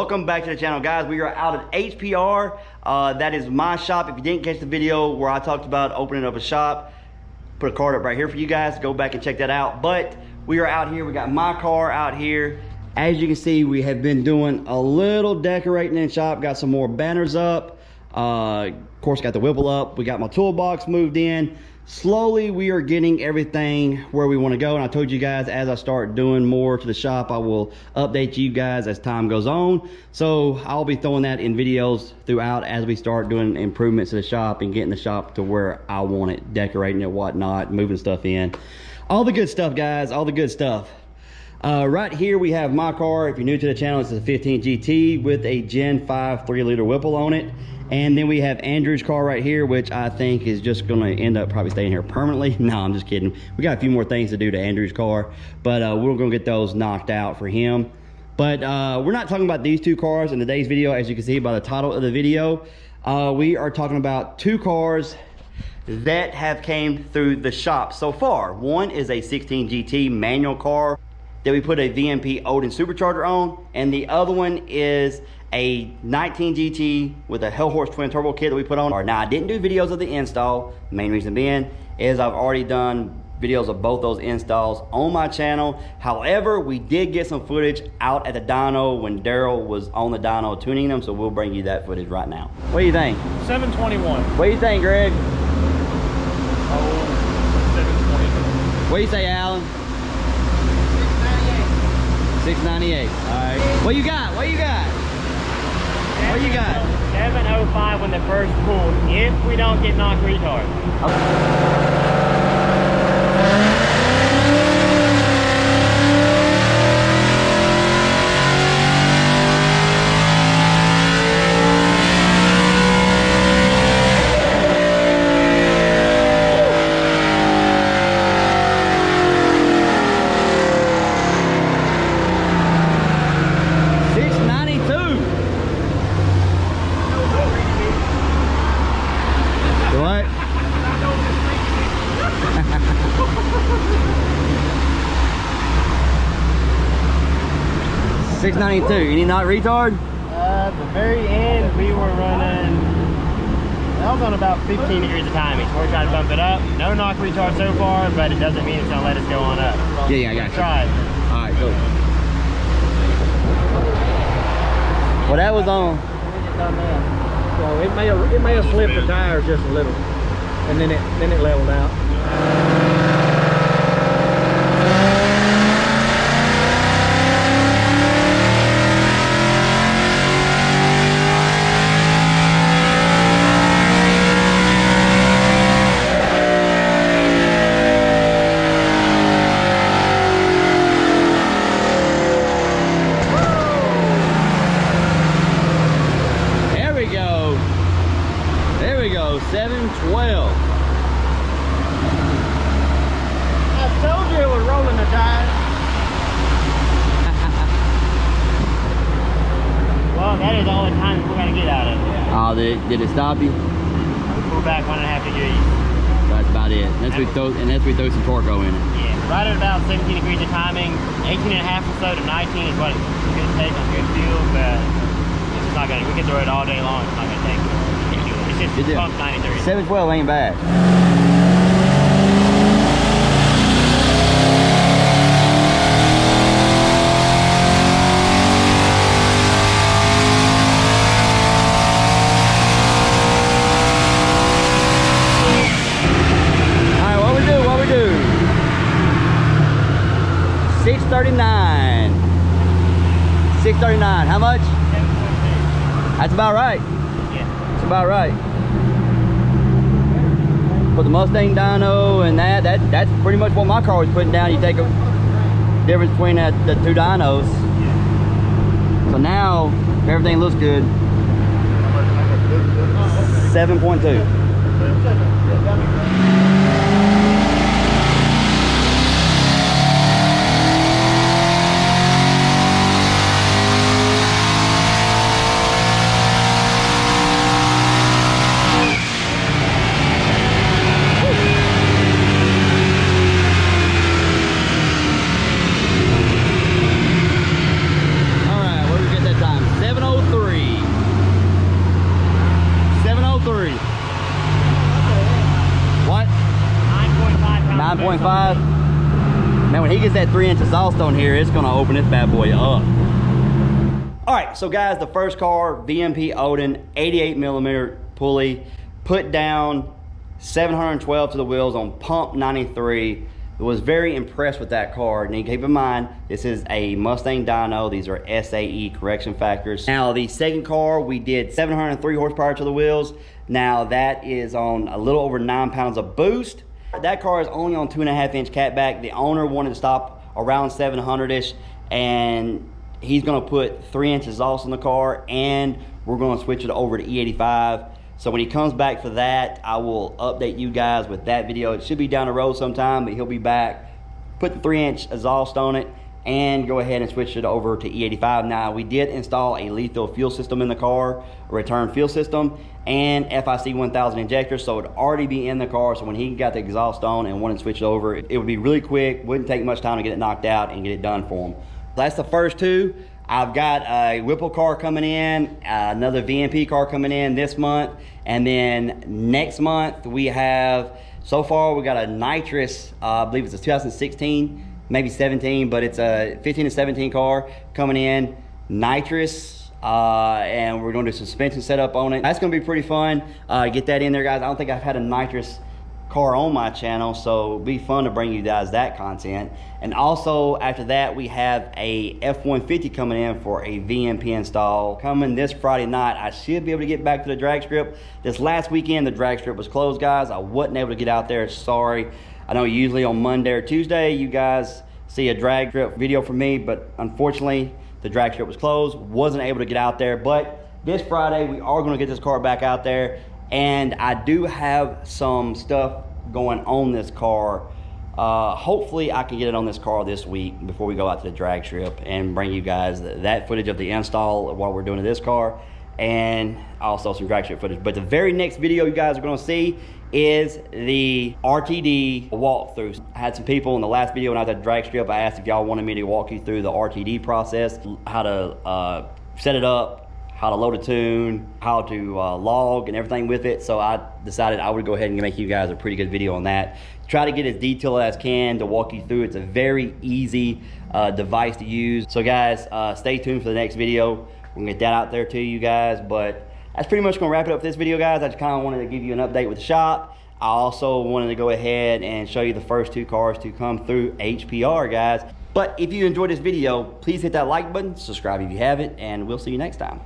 welcome back to the channel, guys. We are out at HPR. That is my shop. If you didn't catch the video where I talked about opening up a shop, put a card up right here for you guys. Go back and check that out. But we are out here. We got my car out here. As you can see, we have been doing a little decorating in the shop. Got some more banners up. Of course, got the Whipple up. We got my toolbox moved in. Slowly, we are getting everything where we want to go. And I told you guys, as I start doing more to the shop, I will update you guys as time goes on. So I'll be throwing that in videos throughout as we start doing improvements to the shop and getting the shop to where I want it, decorating it, whatnot, moving stuff in. All the good stuff, guys, all the good stuff. Right here we have my car. If you're new to the channel, it's a 15 GT with a Gen 5 3-liter Whipple on it. And then we have Andrew's car right here, which I think is just gonna end up probably staying here permanently. No, I'm just kidding. We got a few more things to do to Andrew's car, but we're gonna get those knocked out for him. But we're not talking about these two cars in today's video. As you can see by the title of the video, we are talking about two cars that have came through the shop so far. One is a 16 GT manual car that we put a VMP Odin supercharger on, and the other one is a 19 GT with a Hellhorse twin turbo kit that we put on. Now, I didn't do videos of the install. The main reason being is I've already done videos of both those installs on my channel. However, we did get some footage out at the dyno when Daryl was on the dyno tuning them, so we'll bring you that footage right now. What do you think? 721. What do you think, Greg? Oh, 720. What do you say, Alan? 698. All right. What you got? What you got? What you got? 705 when the first pulled, if we don't get knocked retard. Okay. 692. Any not retard? At the very end, we were running. That was on about 15 degrees of timing, so we're trying to bump it up. No knock retard so far, but it doesn't mean it's gonna let us go on up. Yeah, I got you. Try it. All right, go. Well, that was on. So it may have slipped the tires just a little, and then it leveled out. There we go, 712. I told you it was rolling the tires. Well, that is all the time we're gonna get out of it. Oh, did it stop you? Pull back 1.5 degrees. That's about it. Unless we throw some Torco in it. Yeah, right at about 17 degrees of timing. 18.5 or so to 19 is what it's gonna take on good fuel, but it's just not gonna. We can throw it all day long. It's not gonna take. It's just pump 93. 712 ain't bad. All right, what we do? 639. 639. How much? 7.2. That's about right. That's about right. For the Mustang dyno and that's pretty much what my car was putting down. You take a difference between the two dynos. So now, if everything looks good, 7.2. 9.5. Man, when he gets that 3-inch exhaust on here, it's gonna open this bad boy up. All right, so guys, the first car, VMP Odin, 88mm pulley, put down 712 to the wheels on pump 93. Was very impressed with that car. And keep in mind, this is a Mustang dyno. These are SAE correction factors. Now, the second car, we did 703 horsepower to the wheels. Now, that is on a little over 9 pounds of boost. That car is only on 2.5-inch catback. The owner wanted to stop around 700-ish, and he's gonna put 3-inch exhaust in the car, and we're gonna switch it over to E85. So when he comes back for that, I will update you guys with that video. It should be down the road sometime, but he'll be back, put the 3-inch exhaust on it, and go ahead and switch it over to E85. Now, we did install a lethal fuel system in the car, a return fuel system, and FIC 1000 injectors, so it would already be in the car. So when he got the exhaust on and wanted to switch it over, it would be really quick, wouldn't take much time to get it knocked out and get it done for him. That's the first two. I've got a Whipple car coming in, another VMP car coming in this month, and then next month we have, so far we got a nitrous, I believe it's a 2016, maybe 17, but it's a 15 to 17 car coming in, nitrous, and we're going to do suspension setup on it. That's going to be pretty fun. Get that in there, guys. I don't think I've had a nitrous car on my channel, so it'll be fun to bring you guys that content. And also after that, we have a F-150 coming in for a VMP install coming this Friday night. I should be able to get back to the drag strip. This last weekend the drag strip was closed, guys. I wasn't able to get out there, sorry. I know usually on Monday or Tuesday you guys see a drag strip video from me, but unfortunately the drag strip was closed, wasn't able to get out there. But this Friday we are going to get this car back out there, and I do have some stuff going on this car. Hopefully I can get it on this car this week before we go out to the drag strip and bring you guys that footage of the install while we're doing to this car, and also some drag strip footage. But the very next video you guys are going to see is the RTD walkthrough. I had some people in the last video when I was at the drag strip, I asked if y'all wanted me to walk you through the RTD process, how to set it up, how to load a tune, how to log and everything with it. So I decided I would go ahead and make you guys a pretty good video on that. Try to get as detailed as I can to walk you through. It's a very easy device to use. So guys, stay tuned for the next video. We're gonna get that out there to you guys, but that's pretty much gonna wrap it up for this video, guys. I just kind of wanted to give you an update with the shop. I also wanted to go ahead and show you the first two cars to come through HPR, guys. But if you enjoyed this video, please hit that like button, subscribe if you haven't, and we'll see you next time.